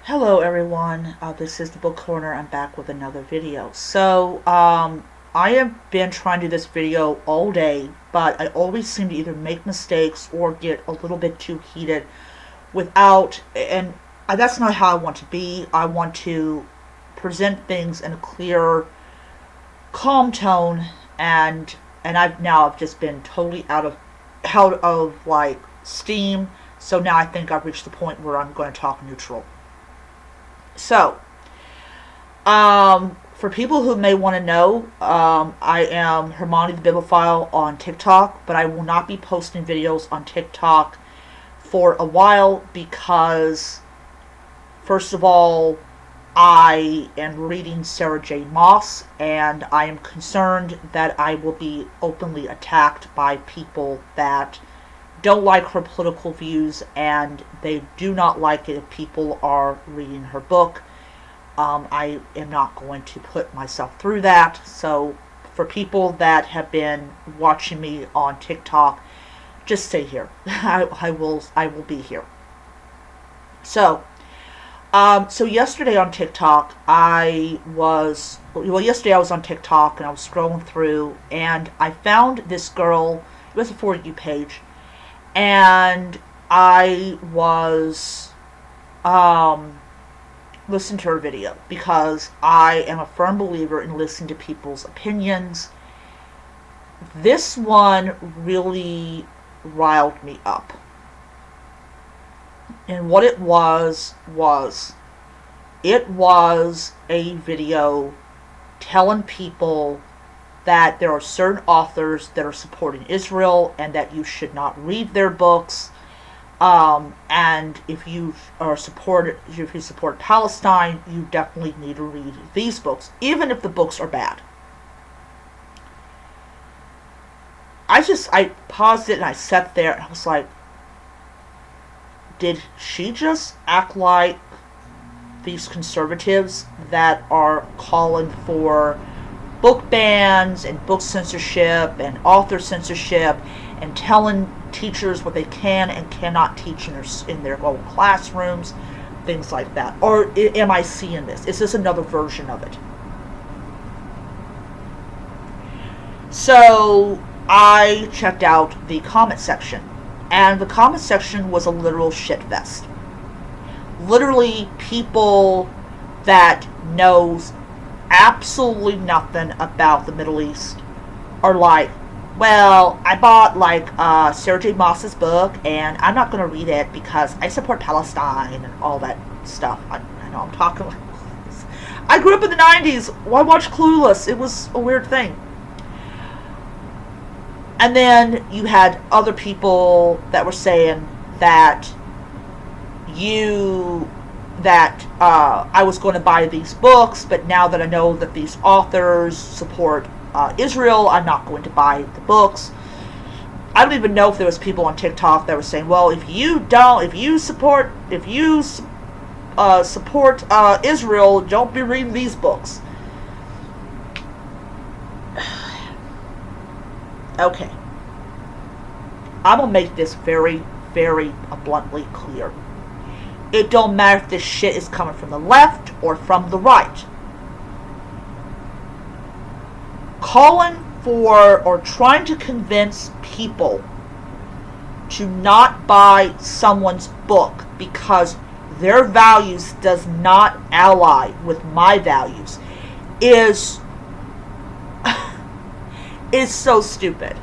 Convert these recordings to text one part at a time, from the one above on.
Hello everyone, this is the Book Corner. I'm back with another video. I have been trying to do this video all day, but I always seem to either make mistakes or get a little bit too heated and that's not how I want to be. I want to present things in a clear, calm tone, and I've just been totally out of like steam, so now I think I've reached the point where I'm going to talk neutral. So, for people who may want to know, I am Hermione the Bibliophile on TikTok, but I will not be posting videos on TikTok for a while because, first of all, I am reading Sarah J. Maas, and I am concerned that I will be openly attacked by people that don't like her political views, and they do not like it if people are reading her book. I am not going to put myself through that. So for people that have been watching me on TikTok, just stay here. I will be here. So yesterday on TikTok, yesterday I was on TikTok and I was scrolling through and I found this girl. It was a For You page, and I was listening to her video because I am a firm believer in listening to people's opinions. This one really riled me up. And what it was a video telling people that there are certain authors that are supporting Israel and that you should not read their books. And if you support Palestine, you definitely need to read these books, even if the books are bad. I paused it and I sat there and I was like, did she just act like these conservatives that are calling for book bans and book censorship and author censorship and telling teachers what they can and cannot teach in their own classrooms, things like that? Or am I seeing this? Is this another version of it? So I checked out the comment section, and the comment section was a literal shit fest. Literally, people that knows absolutely nothing about the Middle East are like, well, I bought Sarah J. Maas's book and I'm not going to read it because I support Palestine and all that stuff. I know I'm talking like this. I grew up in the 90s. Why watch Clueless? It was a weird thing. And then you had other people that were saying that I was going to buy these books, but now that I know that these authors support Israel, I'm not going to buy the books. I don't even know if there was people on TikTok that were saying, well, if you support Israel, don't be reading these books. Okay. I'm going to make this very, very bluntly clear. It don't matter if this shit is coming from the left or from the right. Calling for or trying to convince people to not buy someone's book because their values does not ally with my values is so stupid.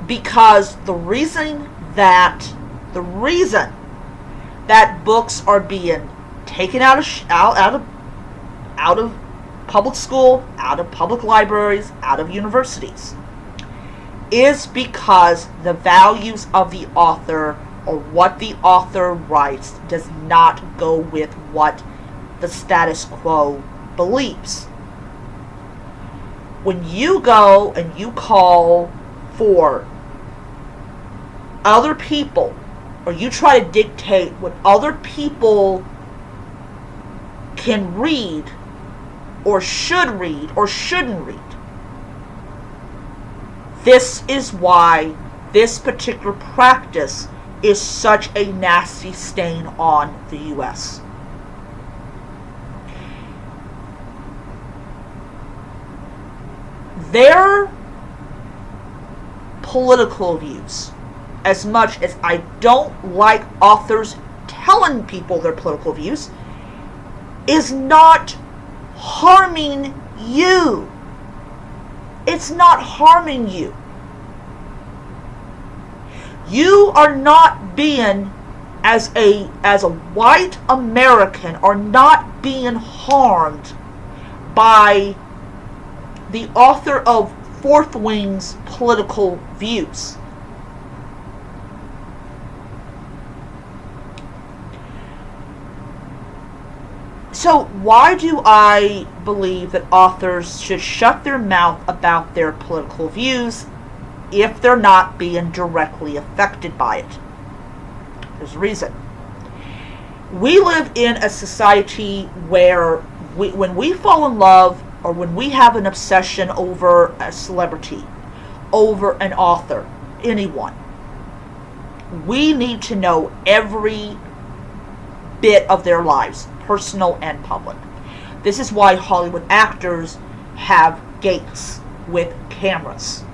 Because the reason that books are being taken out of public school, out of public libraries, out of universities, is because the values of the author or what the author writes does not go with what the status quo believes. When you go and you call for other people, or you try to dictate what other people can read or should read or shouldn't read, this is why this particular practice is such a nasty stain on the U.S. Their political views, as much as I don't like authors telling people their political views, is not harming you. It's not harming you. You are not being, as a white American, are not being harmed by the author of Fourth Wing's political views. So why do I believe that authors should shut their mouth about their political views if they're not being directly affected by it? There's a reason. We live in a society where when we fall in love or when we have an obsession over a celebrity, over an author, anyone, we need to know every bit of their lives, personal and public. This is why Hollywood actors have gates with cameras.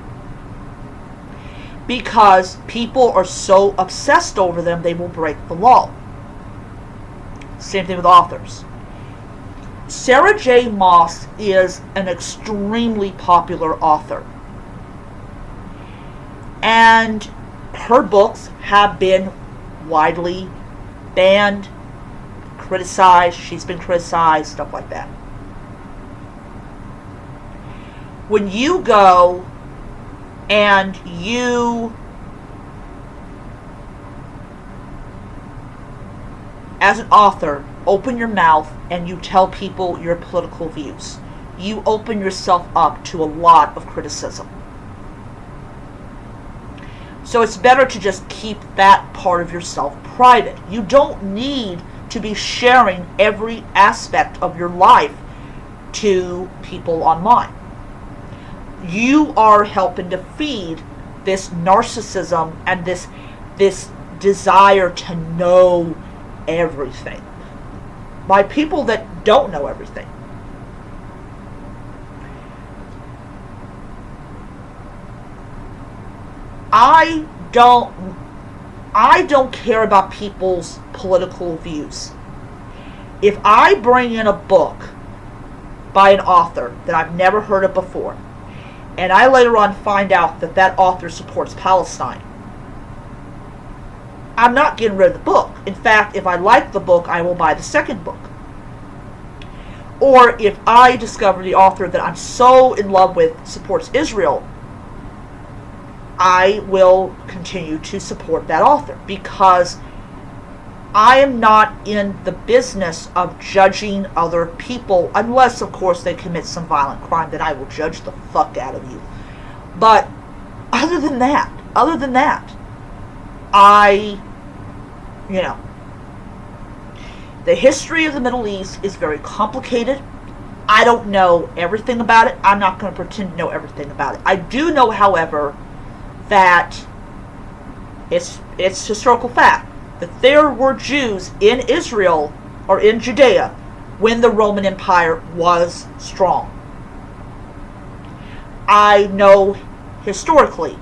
Because people are so obsessed over them, they will break the law. Same thing with authors. Sarah J. Maas is an extremely popular author. And her books have been widely banned, criticized, she's been criticized, stuff like that. When you go and you, as an author, open your mouth and you tell people your political views, you open yourself up to a lot of criticism. So it's better to just keep that part of yourself private. You don't need to be sharing every aspect of your life to people online. You are helping to feed this narcissism and this desire to know everything by people that don't know everything. I don't care about people's political views. If I bring in a book by an author that I've never heard of before, and I later on find out that that author supports Palestine, I'm not getting rid of the book. In fact, if I like the book, I will buy the second book. Or if I discover the author that I'm so in love with supports Israel, I will continue to support that author, because I am not in the business of judging other people, unless, of course, they commit some violent crime, then I will judge the fuck out of you. But other than that, the history of the Middle East is very complicated. I don't know everything about it. I'm not going to pretend to know everything about it. I do know, however, that it's historical fact that there were Jews in Israel or in Judea when the Roman Empire was strong. I know historically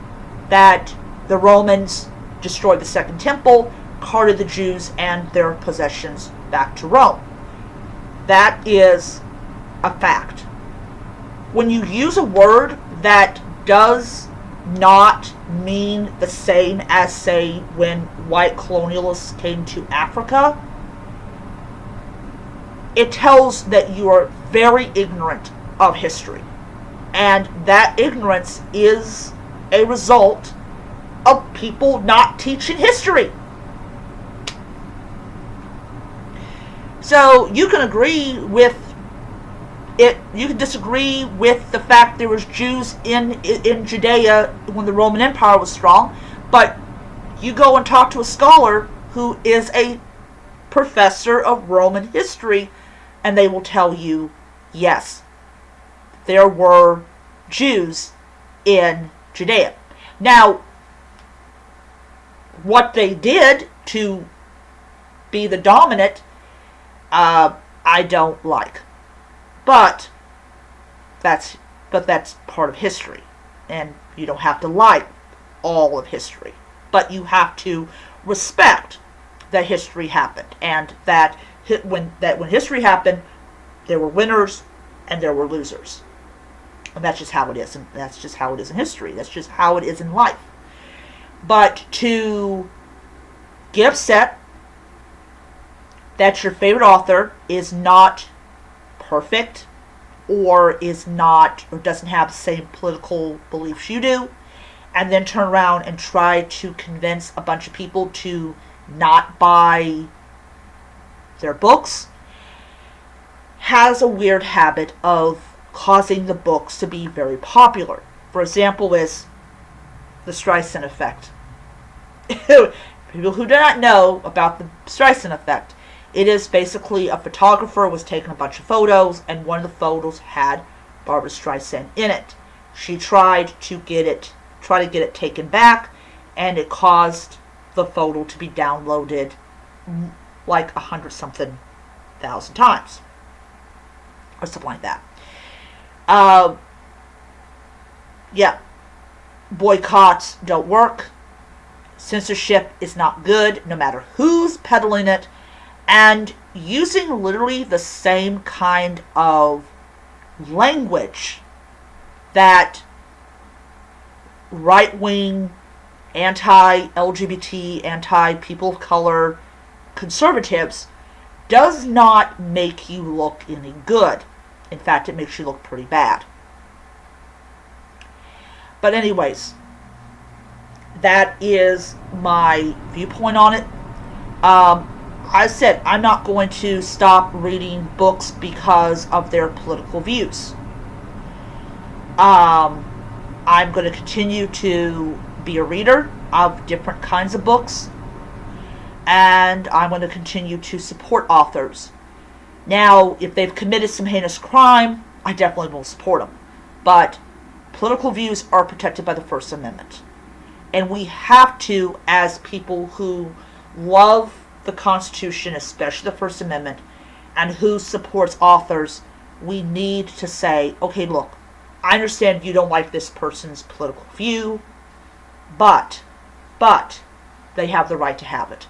that the Romans destroyed the Second Temple, carted the Jews and their possessions back to Rome. That is a fact. When you use a word that does not mean the same as, say, when white colonialists came to Africa, it tells that you are very ignorant of history. And that ignorance is a result of people not teaching history. So you can agree with it, you can disagree with the fact there was Jews in Judea when the Roman Empire was strong, but you go and talk to a scholar who is a professor of Roman history, and they will tell you, yes, there were Jews in Judea. Now, what they did to be the dominant, I don't like. But that's part of history, and you don't have to like all of history, but you have to respect that history happened, and that when history happened, there were winners and there were losers, and that's just how it is, and that's just how it is in history. That's just how it is in life. But to get upset that your favorite author is not perfect, or doesn't have the same political beliefs you do, and then turn around and try to convince a bunch of people to not buy their books, has a weird habit of causing the books to be very popular. For example, is the Streisand effect. People who do not know about the Streisand effect, it is basically a photographer was taking a bunch of photos, and one of the photos had Barbra Streisand in it. She tried to get it taken back, and it caused the photo to be downloaded like 100-something thousand times, or something like that. Yeah, boycotts don't work. Censorship is not good, no matter who's peddling it. And using literally the same kind of language that right-wing, anti-LGBT, anti-people of color conservatives does not make you look any good. In fact, it makes you look pretty bad. But anyways, that is my viewpoint on it. I said I'm not going to stop reading books because of their political views. I'm going to continue to be a reader of different kinds of books, and I'm going to continue to support authors. Now, if they've committed some heinous crime, I definitely will support them. But political views are protected by the First Amendment. And we have to, as people who love the Constitution, especially the First Amendment, and who supports authors, we need to say, okay, look, I understand you don't like this person's political view, but they have the right to have it.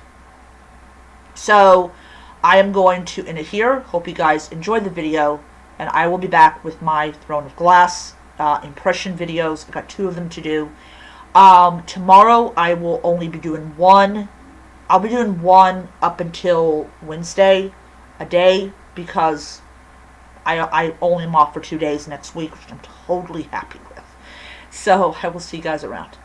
So I am going to end it here. Hope you guys enjoyed the video, and I will be back with my Throne of Glass impression videos. I've got 2 of them to do. Tomorrow I will only be doing one. I'll be doing one up until Wednesday a day, because I only am off for 2 days next week, which I'm totally happy with. So I will see you guys around.